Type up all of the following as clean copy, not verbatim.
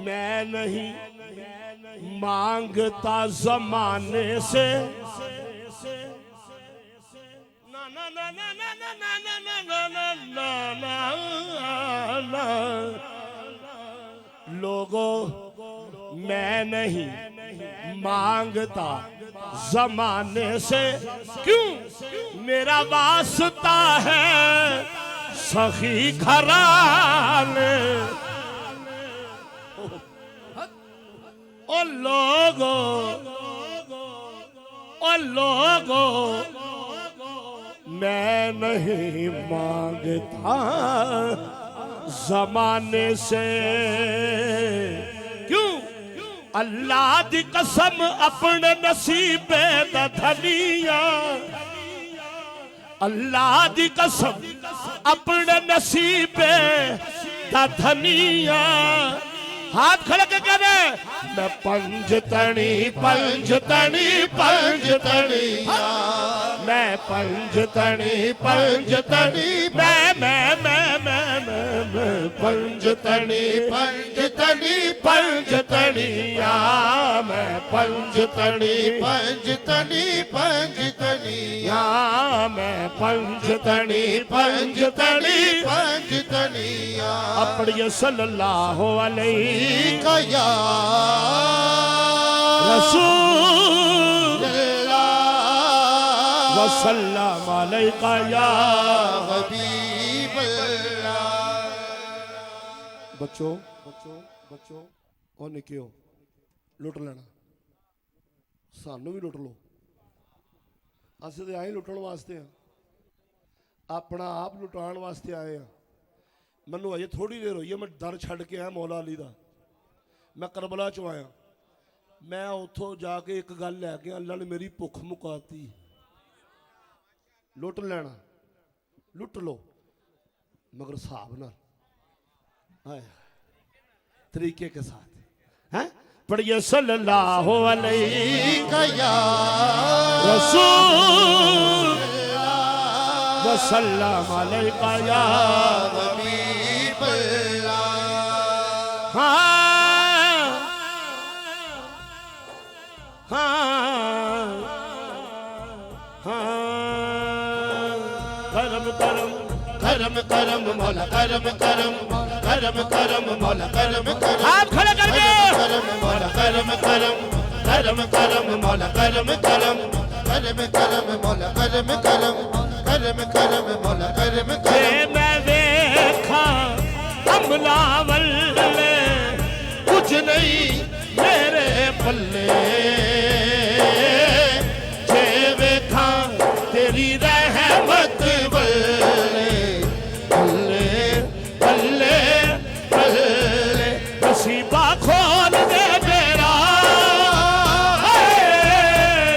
मैं नहीं मांगता जमाने से ना ना ना ना ना ना ना ना ना ना ना ना लोगों मैं नहीं मांगता जमाने से क्यों मेरा वास्ता है सखी घराने ओ लोगो मैं नहीं मांगता जमाने से क्यों अल्लाह दी कसम अपने नसीबे दा धनिया अल्लाह दी कसम अपने नसीबे दा धनिया हाथ खड़े के करे मैं पंजतनी पंजतनी पंजतनी मैं पंजतनी पंजतनी मैं पंजतनी पंजतनी पंजतनी मैं पंजतनी पंजतनी पंजतनी मैं पंजतनी पंजतनी पंजतनी अपने सल्लल्लाहु अलैहि या रसूल अल्लाह वसल्लम अलैका या हबीब अल्लाह बच्चों बच्चों बच्चों और निकियो लुट लेना सानू भी लुट लो असीं ते आए लुटण वास्ते हैं अपना आप लुटाण वास्ते आए हैं मैनू अजे थोड़ी देर हुई है मैं दर छड़ के आया मौला अली दा मैं करबला चो आया मैं उतों जाके एक गल लैके अल्लाह ने मेरी भुख मुकाती लुट लेना लुट लो मगर हिसाब नाल तरीके के साथ हैं पढ़िए सल्लल्लाहु अलैहि या रसूल वसल्लम अलैका या हबीब अल्लाह करम करम करम करम मौला करम करम करम करम मौला करम करम आप खड़े कर दो करम मौला करम करम करम करम मौला करम करम करम करम मौला करम करम करम करम मौला करम करम मैं देखा अमला वल्ले कुछ नहीं मेरे पल्ले जे देखा तेरी रहमत बल्ले बल्ले बल्ले बल्ले नसीबा खोल दे मेरा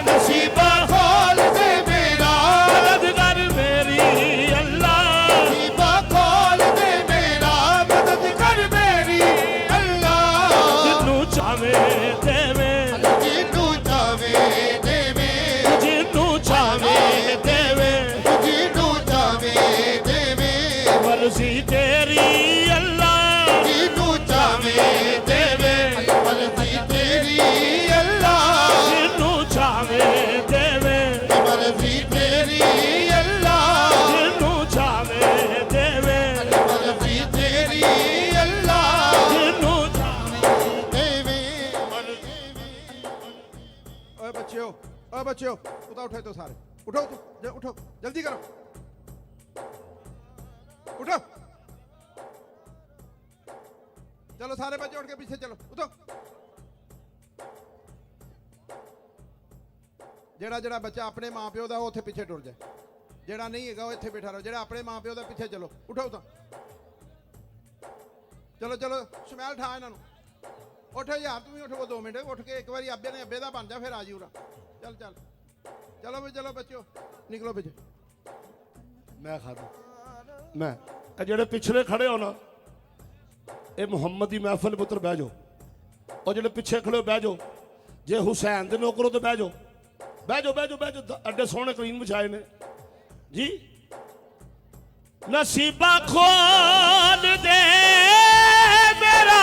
नसीबा खोल दे मेरा मदद कर मेरी अल्लाह नसीबा खोल दे मेरा मदद कर मेरी अल्लाह जिन्नू चावे देवे जिन्नू चावे देवे जिन्नू चावे देवे जिन्नू चावे देवे मर्जी तेरी अल्लाह जिन्नू चावे देवे मर्जी तेरी अल्लाह जिन्नू चावे देवे मर्जी तेरी अल्लाह जिन्नू चावे देवे मर्जी तेरी अल्लाह जिन्नू चावे देवे ओए बच्चों उठा उठे तो सारे उठो उठो जल्दी करो उठो चलो सारे बच्चे उठ के पीछे चलो उठो जेड़ा जेड़ा बच्चा अपने मां प्यो दा उत्थे पीछे टुर जाए जेड़ा नहीं हैगा वो इत्थे बैठा रहो जेड़ा अपने मां प्यो दा पीछे चलो उठो उठो चलो चलो शमैल ठा इन्हां नूं उठ यार तू भी उठ वो 2 मिनट उठ के एक बार अब्बे ने अब्बे दा बन जा फिर आ जी उरा चल चल चलो भी चलो बच्चों निकलो पीछे मैं खा दूं मैं जेड़े पिछले खड़े हो ना ये मुहम्मद की महफिल पुत्र बह जाओ और जेड़े पिछे खड़े हो बह जाओ जे हुसैन दे नौकरों तो बह जाओ बह जाओ बह जाओ बह जाओ अड्डे सोहने कलीन बिछाए ने जी नसीबा खोल दे मेरा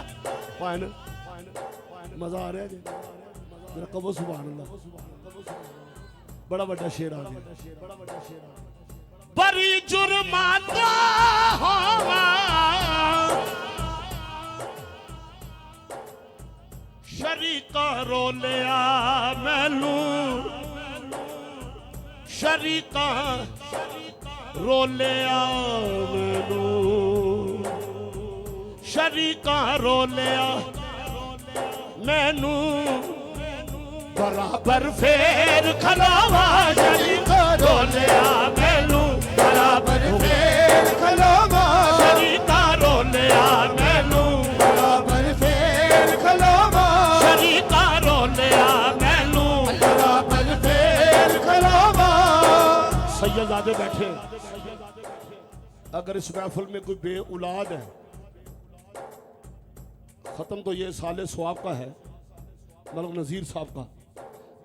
फाइन मजा आ रहा है जी मेरा कबो सुभान अल्लाह बड़ा बड़ा शेर आ गया बड़ी जुर्माना होवा शरीका रो लिया मैनू शरीका रो लिया मैनू शरीका रो लिया मैनू बराबर फेर खलोवा शरीका रो लिया मैनू बराबर फेर खलोवा शरीका रो लिया मैनू बराबर फेर खलोवा शरीका रो लिया मैनू बराबर फेर खलोवा। सैयदादे बैठे अगर इस महफिल में कोई बे औलाद है खत्म तो ये साले स्वाब का है मलक नज़ीर साहब का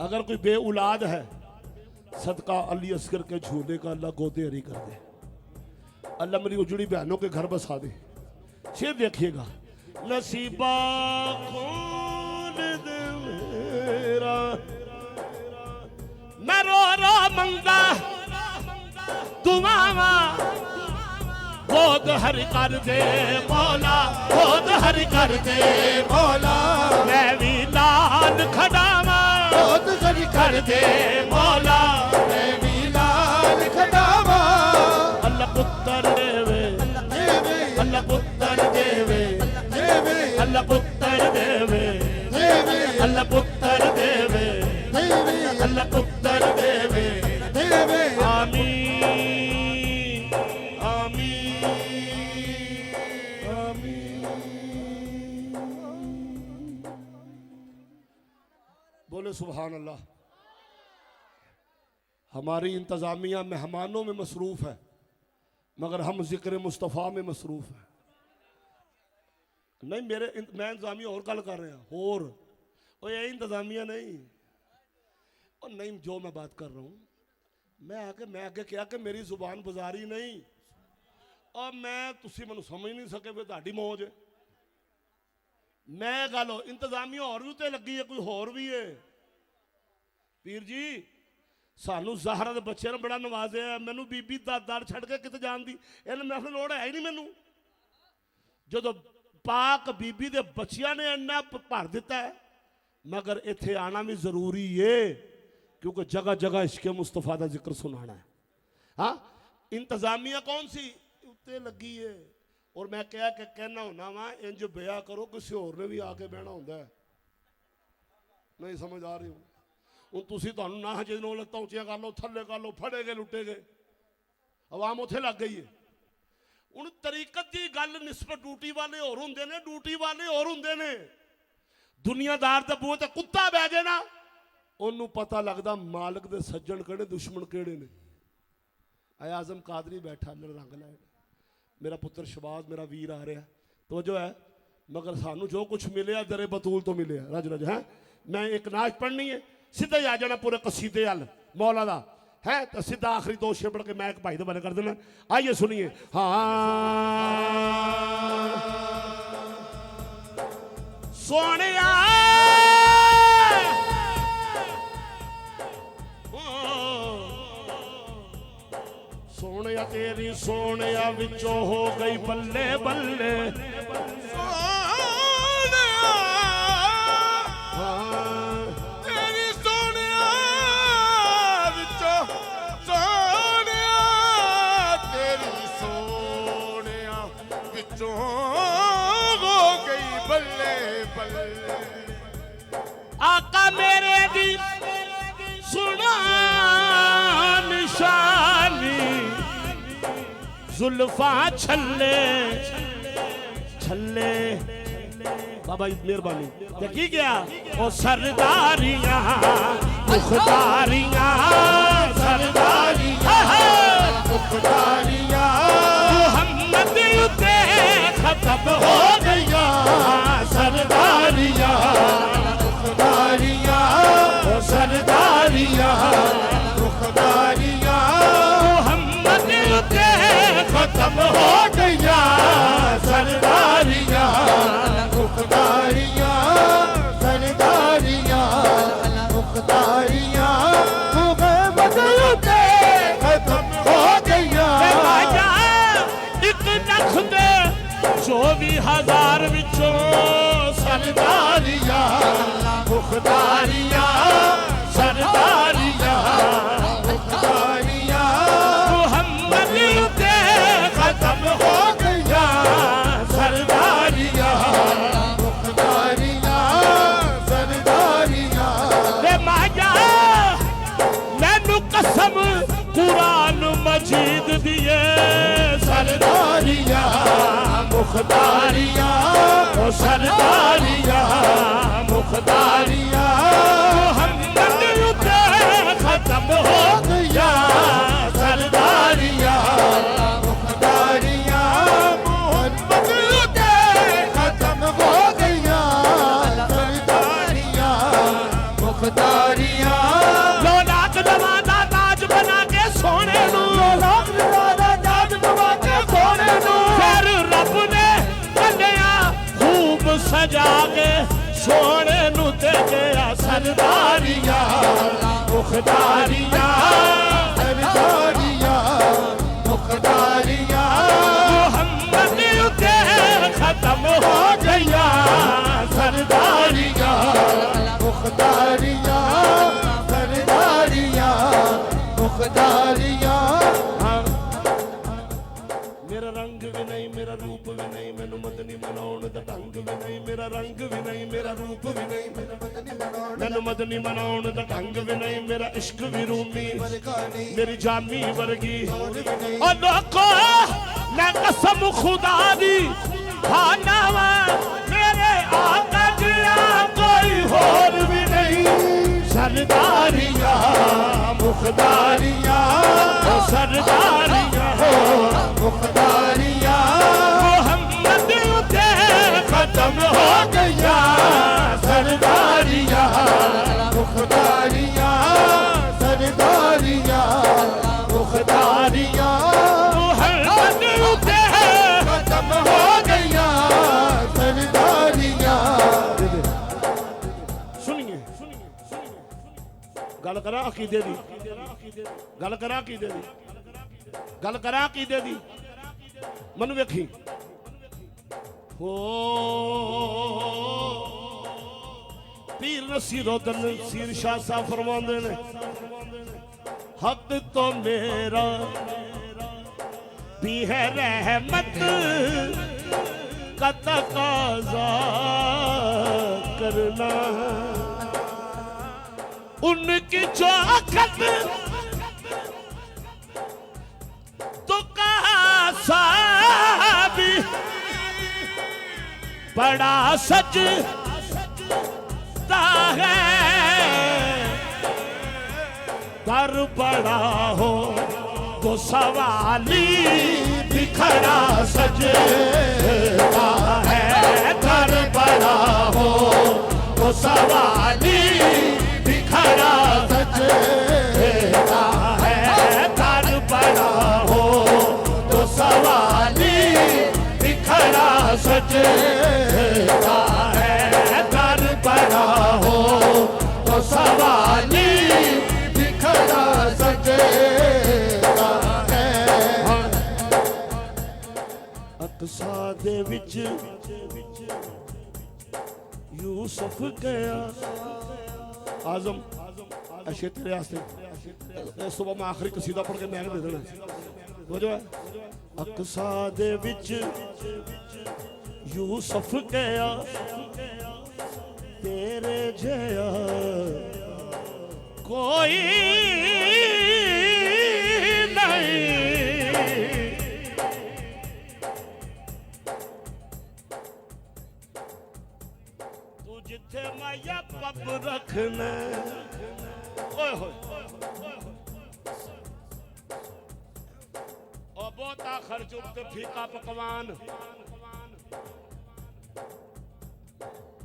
अगर कोई बे औलाद है सदका अली असगर के झूले का अल्लाह गोदे हरी कर दे अल्लाह मेरी उजड़ी बहनों के घर बसा दे। शेर देखिएगा नसीबा खून दे मेरा मैं रो रो मंगदा दुआवा गोद हर कर दे मौला गोद हर कर दे मौला मैं भी लाल खड़ावा गोद हर कर दे मौला मैं भी लाल खड़ावा। अल्लाह पुत्र देवे अल्लाह पुत्र देवे अल्लाह पुत्र देवे अल्लाह पुत्र देवे अल्लाह पुत्र देवे आमीन आमीन आमीन। बोले सुभान अल्लाह। हमारी इंतजामिया मेहमानों में मसरूफ है मगर हम जिक्र मुस्तफ़ा में मसरूफ है नहीं मैं इंतजामिया और गल कर रहा और ये इंतजामिया नहीं और नहीं जो मैं बात कर रहा हूँ मैं आगे क्या कि मेरी जुबान बाजारी नहीं और मैं तुसी मैनू समझ नहीं सके भी तुहाडी मौज है मैं गल इंतजामिया और भी उत्ते लगी है कोई होर भी है पीर जी सानू ज़हरा दे बच्चे ने बड़ा नवाजिया मैनू बीबी दर छड़ के किते जान दी इन्हें महफिल लोड़ है ही नहीं मैनू जो पाक बीबी दे बच्चियां ने इन्ना भर दिता है मगर इत्थे आना भी जरूरी है क्योंकि जगह जगह इश्क़ मुस्तफ़ा का जिक्र सुनाना है। हाँ इंतजामिया कौन सी उत्ते लगी है और मैं क्या कहना होना वा इंज ब्याह करो किसी होर ने भी आके बहना होंदा है नहीं समझ आ रही हूँ हूँ तुसी तुहानू ना जो लत्तां उच्चियां कर लो थल्ले कर लो फड़े गए लुटे गए अवाम उत्थे लग गई है हूँ तरीकत की गल निस्बत ड्यूटी वाले होर हुंदे ने ड्यूटी वाले होर हुंदे ने दुनियादार दे बूहे ते कुत्ता बह जाए ना उन्होंने पता लगता मालिक दे सज्जन केड़े दुश्मन केड़े ने। आए आजम कादरी बैठा मेरा रंग लाए मेरा पुत्र शबाज मेरा वीर आ रहा तो जो है मगर सानू जो कुछ मिले दरे बतूल तो मिले रज रज है मैं एक नाच पढ़नी है सीधा ही आ जाना पूरे कसीदे हल मौला दा है तो सीधा आखिरी दो शेर पढ़ के मैं एक भाई दे बारे कर देना। आइए सुनिए। हाँ सोनिया सोनिया तेरी सोनिया विचों हो गई बल्ले बल्ले तेरी सोनिया विचों सोनिया तेरी सोनिया विचों हो गई बल्ले बल्ले। आका मेरे दी सुना निशानी जुल्फा छल्ले छल्ले बाबा मेहरबानी देखी क्या ओ सरदारियां मुख्तारियां सरदारियां मुख्तारियां मोहम्मद युद्धे खत्म हो गया सरदारियां मुख्तारियां सरदारियां मुख्तारियां मोहम्मद युद्धे खत्म हो गया सरदारियां मुख्तारियां 24,000 ਵਿੱਚੋਂ सरदारिया मुखदारिया सरदारिया मुखदारिया ਮੁਹੰਮਦ ਉੱਤੇ खत्म हो गया सरदारिया मुखदारिया सरदारिया ਵੇ ਮਾਇਆ ਮੈਨੂੰ ਕਸਮ ਕੁਰਾਨ ਮਜੀਦ ਦੀਏ सरदारिया मुखदारिया ओ सरदारिया मुखदारिया ਮੁਹੰਮਦ ਉੱਤੇ खत्म हो गया सरदारिया मुखदारिया मोहम्मद दे खत्म हो गया सरदारिया मुखदारिया ਲੋਲਾਕ ਦਵਾਦਾ ਤਾਜ ਬਣਾ ਕੇ ਸੋਹਣੇ ਨੂੰ लोग दादा जाज बवा के सोने नू ਫਿਰ ਰੱਬ ਨੇ ਕੱਢਿਆ ਖੂਬ ਸਜਾ ਕੇ ਸੋਹਣੇ ਨੂੰ ਤੇ ਗਿਆ सरदारिया मुखदारिया सरदारिया मुखदारिया ਮੁਹੰਮਦ ਉੱਤੇ ਖਤਮ ਹੋ हो गया सरदारिया मुखदारिया सरदारिया मुखदारिया ਮੇਰਾ ਰੰਗ ਵੀ ਨਹੀਂ ਮੇਰਾ ਰੂਪ ਵੀ ਨਹੀਂ ਮੈਨੂੰ ਮਦਨੀ ਮਨਾਉਣ ਦਾ ਢੰਗ ਵੀ ਨਹੀਂ ਮੇਰਾ ਰੰਗ ਵੀ ਨਹੀਂ ਮੇਰਾ ਰੂਪ ਵੀ ਨਹੀਂ ਮੈਨੂੰ ਮਦਨੀ ਮਨਾਉਣ ਦਾ ਢੰਗ ਵੀ ਨਹੀਂ ਮੇਰਾ ਇਸ਼ਕ ਵੀ ਰੂਮੀ ਮੇਰੀ ਜਾਮੀ ਵਰਗੀ ਓ ਲੋਕੋ ਮੈਂ ਕਸਮ ਖੁਦਾ ਦੀ ਖਾਨਾ ਵਾ ਮੇਰੇ ਆਕਾ ਜਿਹਾ ਕੋਈ ਹੋਰ ਵੀ ਨਹੀਂ सरदारिया मुखदारिया ਓ ਸਰਦਾਰੀਆਂ मुखदारिया ਮੁਹੰਮਦ ਉੱਤੇ ਖਤਮ ਹੋ गया सरदारिया मुखदारिया सरदारिया मुखदारिया ਮੁਹੰਮਦ ਉੱਤੇ खत्म हो गया सरदारिया ਸੁਣੀਏ ਗੱਲ ਕਰਾਂ ਅਕੀਦੇ ਦੀ ਗੱਲ ਕਰਾਂ ਅਕੀਦੇ ਦੀ ਗੱਲ ਕਰਾਂ ਅਕੀਦੇ ਦੀ ਮੈਨੂੰ ਵੇਖੀ ਹੋ ਪੀਰ ਨਸੀਰੁੱਦੀਨ ਨਸੀਰ ਸ਼ਾਹ ਸਾਹਿਬ ਫਰਮਾਉਂਦੇ ਨੇ ਹੱਕ ਤੋਂ ਮੇਰਾ भी है रहमत का तकाजा करना उनकी चौखट तो कहा साबी बड़ा सजता है दर बड़ा हो तो सवाली बिखरा सजता है घर बड़ा हो तो सवाली बिखरा सजता है दर बड़ा हो तो सवाली बिखरा सजता है घर बड़ा हो तो सवाली बिखरा सजता है अकसा दे विच यूसुफ गया आजम अशे तेरे आस्ते सुबह मैं आखिरी कसीदा पढ़ के मैं दे देना समझो अकसा दे विच यूसुफ गया तेरे जया कोई नहीं तू जिथे माया पब रखना ओए होए ओ बहुता खर्च उते फीका पकवान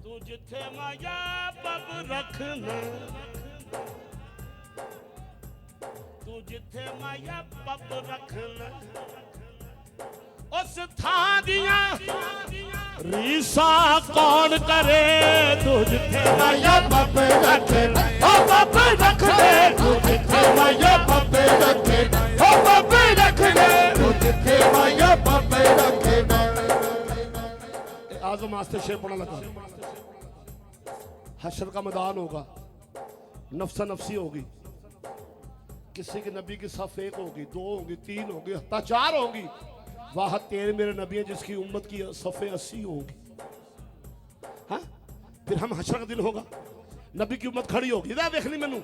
तू जिथे माया पब रखना तू जिथे माया पब रखना उस थां दियां रीसा कौन करे तू जिथे माया पप रखे ओ पप रख दे तू जिथे माया पप रखे ओ पप रख दे तू जिथे माया पप रखे आजम आस्ते शेर पढ़ने लगा। हशर का मैदान होगा, नफ्सा नफसी होगी, किसी के नबी की सफ 1 होगी, 2 होगी, 3 होगी, हत्ता 4 होगी। वाह तेरे मेरे नबी हैं जिसकी उम्मत की सफ़े 80 होगी। हाँ, फिर हम हशर का दिन होगा, नबी की उम्मत खड़ी होगी। ना देखनी मैनू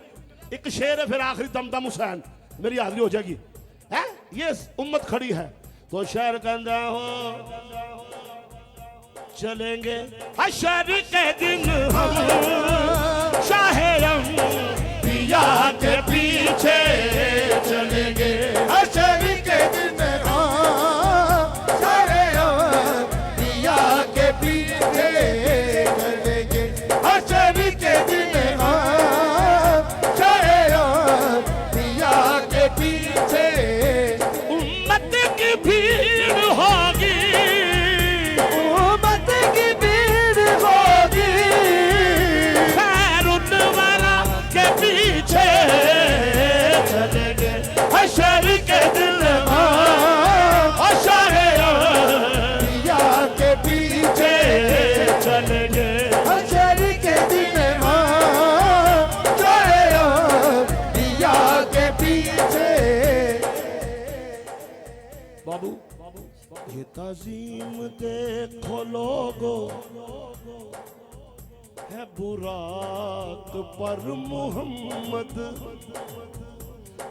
एक शेर है, फिर आखिरी दम हुसैन मेरी हाजिरी हो जाएगी। है ये उम्मत खड़ी है तो शहर कहता हो चलेंगे हशर के दिन हम शाहिरम पिया के पीछे चलेंगे। हशर के दिन हम शाहिरम पिया के पीछे चलेंगे। हशर के दिन हम शाहिरम पिया के पीछे। उम्मत की भीड़ होगी, उम्मत की भीड़ होगी, खैरुन वाला के पीछे चलेंगे। हशर के दिन हम शाहिरम पिया के पीछे चलेंगे। हशर के दिन हम शाहिरम पिया के पीछे। बाबू ये ताजीम देखो लोगो है बुराक पर मोहम्मद।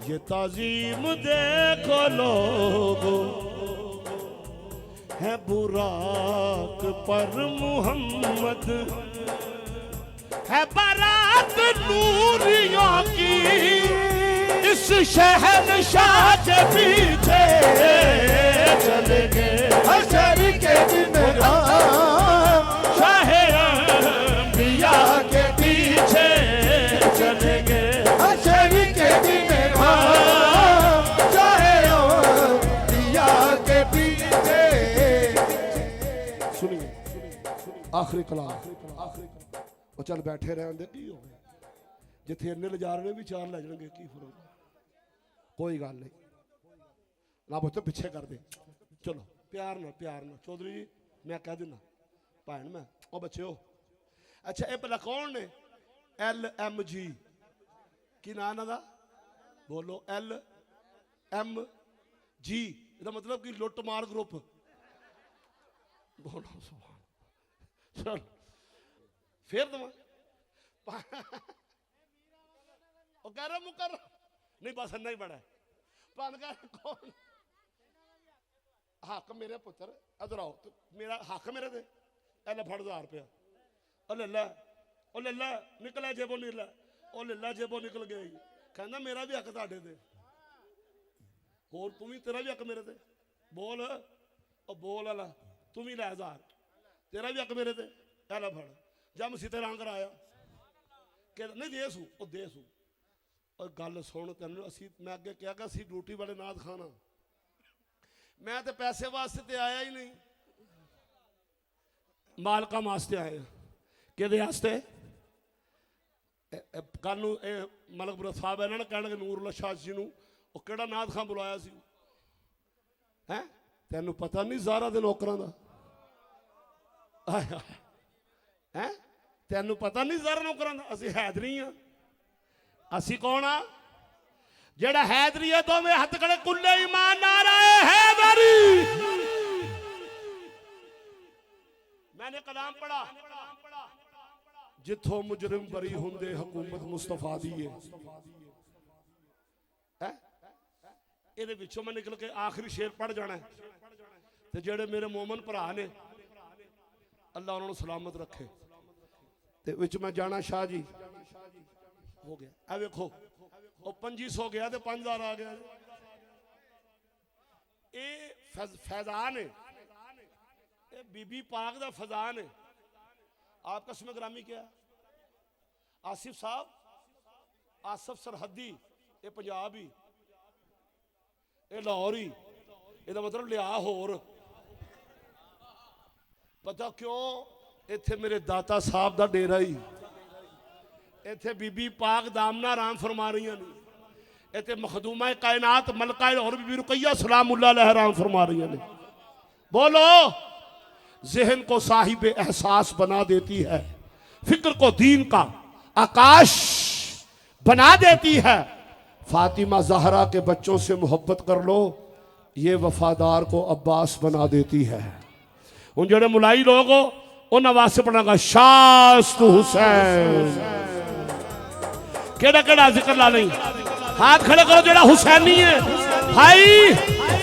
ये ताजीम देखो लोगो है बुराक पर मोहम्मद। है बारात नूरियों की इस शहनशाह के पीछे चलेंगे। हशर के दिन हम शाहिरम के पीछे चलेंगे। हशर के दिन हम पिया के पीछे। सुनिए आखिरी कलाम वो चल बैठे रहने दे की हो गया जिथे इन्ने ले जा रहे भी 4 ले जाएंगे की फर्क। कोई गल नहीं ना बोते पीछे कर दे। चलो प्यार ना चौधरी जी मैं कह देना भैन मैं ओ बच्चे हो। अच्छा ये भला कौन ने LMG की नाम ना बोलो LMG इसका मतलब कि लुट मार ग्रुप। बोलो सुभान। चल फिर दवा कह रहा मुकर नहीं बस इन्ना ही बड़ा भन कह कौन हक मेरे पुत्र इधर आओ तो मेरा हक मेरे ते एल फड़ 1000 रुपया ओ ले ला निकला जेबों नहीं ला ओ ले ला जेबों निकल गया कहना मेरा भी हक तुहाडे ते होर तू भी तेरा भी हक मेरे ते बोल ओ बोल अला तू भी लै 1000 तेरा भी हक मेरे ते एल फड़ जब मसीह ते रंग कराया कह नहीं दे सू ओ दे सू और गल सुन तेन असी मैं अगे क्या कि असी ड्यूटी वाले नाथ खाना मैं तो पैसे वास्ते ते आया ही नहीं मालका वास्ते आए कि कल मलकपुरा साहब इन्होंने कहना नूरुल्ला शाह जी वो केड़ा नाथ खां बुलाया सी है तेन पता नहीं ज़ारा दे नौकरां दा है तेन पता नहीं ज़ारा नौकरां दा असी हैदरी हाँ असी कौन आ जेड़ा हैदरी है दोवें हथ खड़े कुल्ले ईमान नारा हैदरी। मैंने कलाम पढ़ा जिथों मुजरिम बरी हुंदे हुकूमत मुस्तफा दी है ਇਹਦੇ ਵਿੱਚੋਂ मैं निकल के आखिरी शेर पढ़ जाना है ते जेड़े मेरे मोमन भरा ने अल्लाह उन्होंने सलामत रखे ते विच मैं जाना शाह जी हो गया ए देखो वो 2500 गया तो 5000 आ गया ये फैजान है ये बीबी पाक दा फैजान है। आपका इसमें ग्रामी क्या है आसिफ साहब आसिफ सरहदी ये पंजाबी ये लाहौरी ਇਹਦਾ मतलब लिया होर पता क्यों इत्थे मेरे दाता साहब दा डेरा ही इत्थे बीबी पाक दामना राम फरमा रही ने इत्थे मखदूमा कायनात मलका और बीबी रुकैया सलामुल्लाह अलैहा राम फरमा रही ने। बोलो जहन को साहिब एहसास बना देती है, फिक्र को दीन का आकाश बना देती है। फातिमा जहरा के बच्चों से मोहब्बत कर लो, ये वफादार को अब्बास बना देती है। उन जोड़े मुलाई लोग उन्हें वास्ते पढ़ना शास्तु हुसैन। केड़ा केड़ा जिक्र ला नहीं, हाथ खड़े करो जेड़ा हुसैनी है भाई,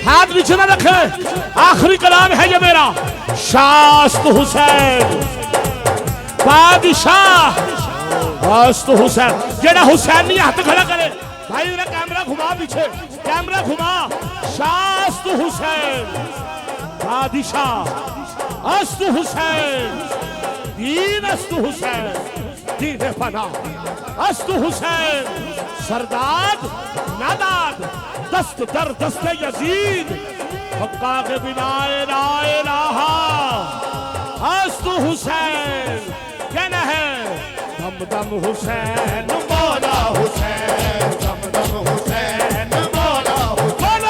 हाथ नीचे ना रखे। आखिरी कलाम है ये मेरा, शास्तु हुसैन बादशाह शास्तु हुसैन। जेड़ा हुसैनी हाथ खड़ा करे भाई, मेरा कैमरा घुमा पीछे, कैमरा घुमा। शास्तु हुसैन बादशाह अस्तु हुसैन, दीन अस्तु हुसैन, दीन फना अस्तु हुसैन, सरदाद नादाद दस्त दर दस्त यजीद, हक्का के बिना ला इलाहा अस्तु हुसैन। कहना है दम दम हुसैन मौला हुसैन, दम दम हुसैन मौला हुसैन,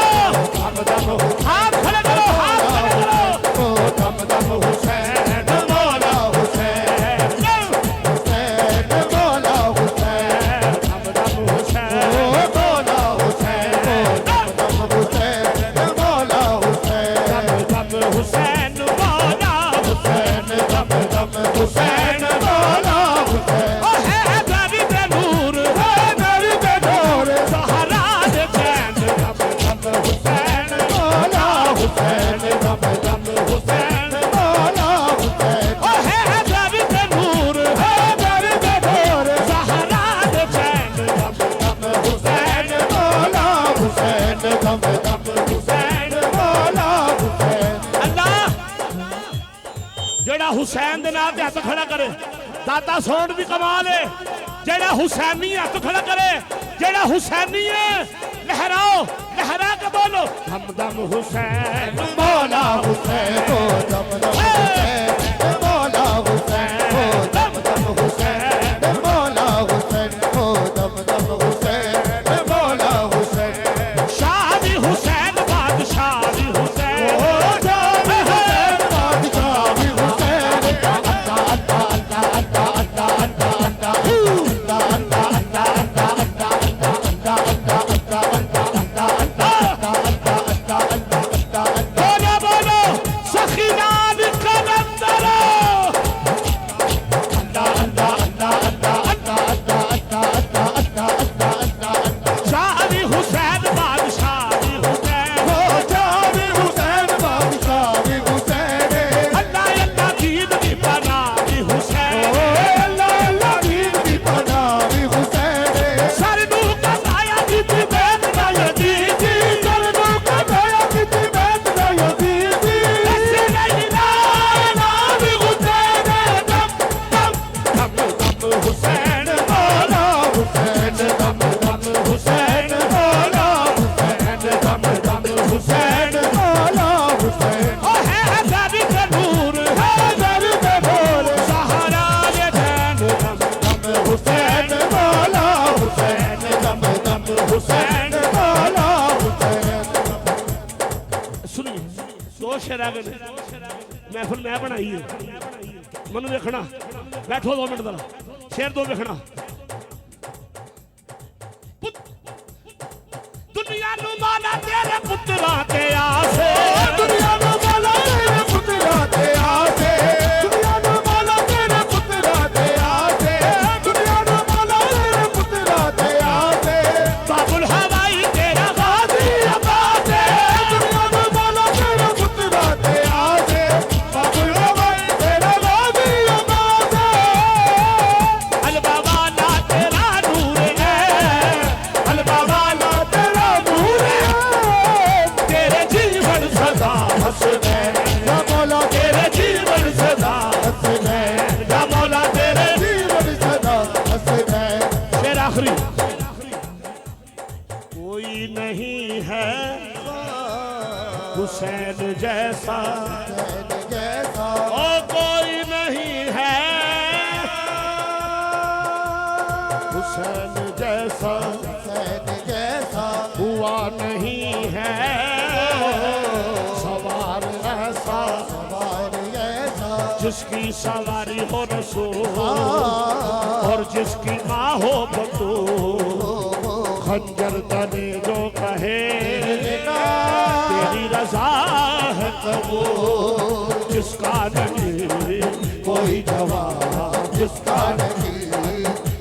दम दम हाथ खड़े करो, हाथ खड़े करो, दम दम हुसैन मौला हुसैन, हुसैन मौला हुसैन, दम दम हुसैन मौला हुसैन, दम दम हुसैन मौला हुसैन, दम दम हुसैन मौला हुसैन, दम दम हुसैन मौला हुसैन। ओ है दरी दे नूर, है दरी दे नूर, सहारा दे चैन, दम दम हुसैन मौला हुसैन, दम दम हुसैन मौला हुसैन। ओ है दरी दे नूर, है दरी दे नूर, सहारा दे चैन, दम दम हुसैन मौला हुसैन, दम दम हुसैन मौला हुसैन। अल्लाह जेड़ा हुसैन दे नाम ते हाथ खड़ा करे, दाता सोन भी कमाल है। जेड़ा हुसैनी हाथ खड़ा करे, जेड़ा हुसैनी है लहराओ, लहरा के बोलो दम दम हुसैन मौला हुसैन, दम दम हुसैन मौला हुसैन, दम दम हुसैन मौला हुसैन, दम दम हुसैन मौला हुसैन। शाह भी हुसैन बादशाह भी हुसैन, शाह भी हुसैन बादशाह भी हुसैन, अल्लाह अल्लाह अल्लाह अल्लाह अल्लाह अल्लाह बोलो बोलो सखीनान कलंदरो, अल्लाह अल्लाह अल्लाह अल्लाह अल्लाह अल्लाह। शाह भी हुसैन बादशाह भी हुसैन, शाह भी हुसैन बादशाह भी हुसैन, अल्लाह अल्लाह दीन की पनाह भी हुसैन, अल्लाह अल्लाह दीन की पनाह भी हुसैन। सरनू का साया कितनी बेत ना यदीदी, सरनू का साया कितनी बेत ना यदीदी, ऐसे नहीं ना भी हुसैन, दम दम दम दम हुसैन मौला हुसैन, दम दम हुसैन मौला हुसैन, दम दम हुसैन मौला हुसैन। ओ है दरी दे नूर, है दरी दे नूर, सहारा दे चैन, दम दम हुसैन मौला हुसैन, दम दम हुसैन मौला हुसैन। सुनिए दो शेर आ गए, महफिल मैं बनाई है, मनु देखना, बैठो 2 मिनट जरा, शेर 2 देखना। दुनिया नु माला तेरे पुत्रा ते आसे, दुनिया नु माला तेरे पुत्रा ते आसे, दुनिया नु माला तेरे पुत्रा ते आसे, दुनिया नु माला तेरे पुत्रा ते आसे, बाबुल हवाई तेरा गाजी आबाद है, दुनिया नु माला तेरे पुत्रा ते आसे, बाबुल हवाई तेरा गाजी आबाद है। अल बाबा जिसकी सवारी हो रसूल और जिसकी माँ हो बतूल, खंजर तने जो कहे तेरी रजा है कबूल। जिसका नहीं कोई जवाब, जिसका नहीं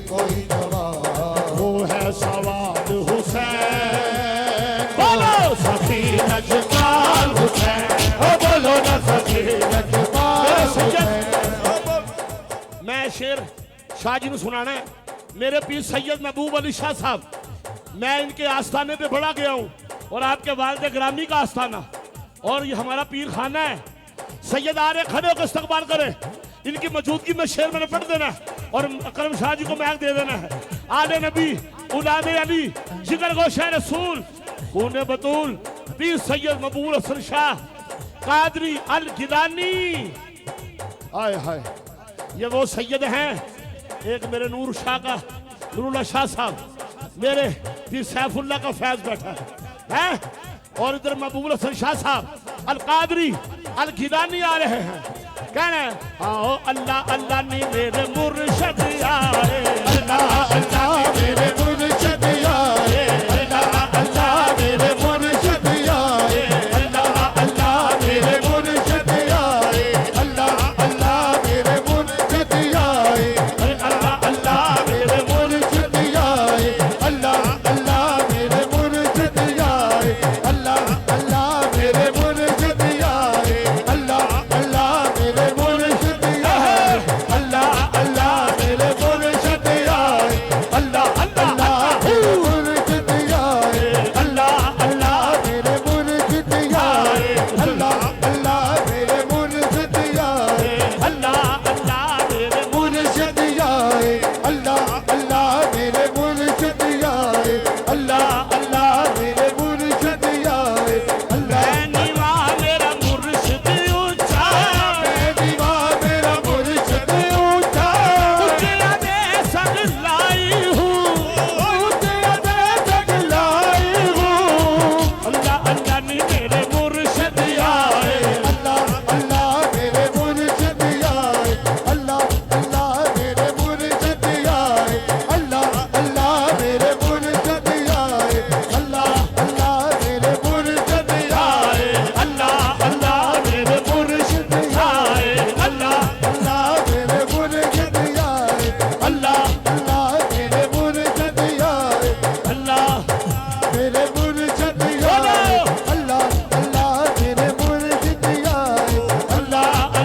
कोई जवाब, वो है सवाद हुसैन। बोलो सखी नजमाल हुसैन, ओ बोलो ना सखी नजमाल हुसैन। मैं शेर शाह जी ने सुनाना है। मेरे पीर सैयद महबूब अली शाह साहब, मैं इनके आस्थाने पे बड़ा गया हूँ और आपके वालिद ग्रामी का आस्थाना, और ये हमारा पीर खाना है। सैयद आ रहे, खड़े होकर इस्तकबाल करें। इनकी मौजूदगी में शेर मैंने पढ़ देना है और अकरम शाह जी को महक दे देना है। आले नबी उलादे अली जिगर गोशा रसूल खूने बतूल पीर सैयद मकबूल हसन शाह कादरी अल गिलानी। हाय हाय, ये वो सैयद हैं। एक मेरे नूर शाह का नूरुल्लाह शाह साहब, मेरे पीर सैफुल्लाह का फैज बैठा है, और इधर महबूब हसन शाह साहब अल कादरी अल गिलानी आ रहे हैं। कहना है आओ अल्लाह अल्लाह नी मेरे मुर्शद आए, अल्लाह अल्लाह मेरे मुर्शिद आए, अल्लाह अल्लाह मेरे मुर्शिद आए, अल्लाह अल्लाह मेरे मुर्शिद आए, अल्लाह अल्लाह मेरे मुर्शिद आए, अल्लाह अल्लाह मेरे मुर्शिद आए, अल्लाह अल्लाह मेरे मुर्शिद आए, अल्लाह अल्लाह मेरे मुर्शिद आए, अल्लाह अल्लाह मेरे मुर्शिद आए, अल्लाह अल्लाह मेरे मुर्शिद आए, अल्लाह अल्लाह मेरे मुर्शिद आए, अल्लाह अल्लाह मेरे मुर्शिद आए, अल्लाह अल्लाह मेरे मुर्शिद आए, अल्लाह अल्लाह मेरे मुर्शिद आए, अल्लाह अल्लाह मेरे मुर्शिद आए, अल्लाह अल्लाह मेरे मुर्शिद आए, अल्लाह नीवा मेरा मुर्शिद ऊंचा, मैं दीवार मेरा मुर्शिद ऊंचा, ऊंचे दे संग लाई हूँ, ऊंचे अदे तक लाई हूँ, अल्लाह अल्लाह नी मेरे मुर्शिद आए, अल्लाह अल्लाह मेरे मुर्शिद आए, अल्लाह अल्लाह मेरे मुर्शिद आए, अल्लाह अल्लाह मेरे मुर्शिद आए, अल्लाह अल्लाह मेरे मुर्शिद आए, अल्लाह अल्लाह मेरे मुर्शिद आए, अल्लाह अल्लाह मेरे मुर्शिद आए, अल्लाह अल्लाह मेरे मुर्शिद आए, अल्लाह मेरे मुर्शिद आए, अल्लाह अल्लाह मेरे मुर्शिद आए, अल्लाह अल्लाह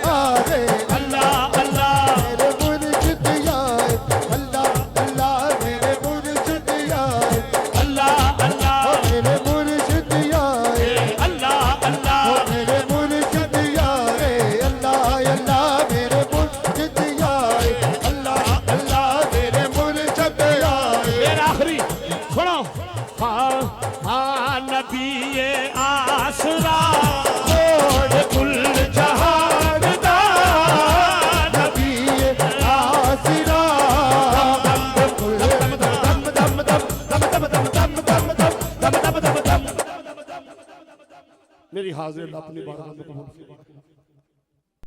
आए, अल्लाह अल्लाह मेरे मुर्शिद आए, अल्लाह अल्लाह मेरे मुर्शिद आए, अल्लाह अल्लाह मेरे मुर्शिद आए, अल्लाह अल्लाह मेरे मुर्शिद आए, अल्लाह अल्लाह मेरे मुर्शिद आए, अल्लाह अल्लाह मेरे मुर्शिद आए। मेरा आखिरी सुनो। हाँ हाँ नबी ये आसरा छोड़ कुल जहान दा नबी आसरा, मेरी हाजिर अपनी बात में कबूल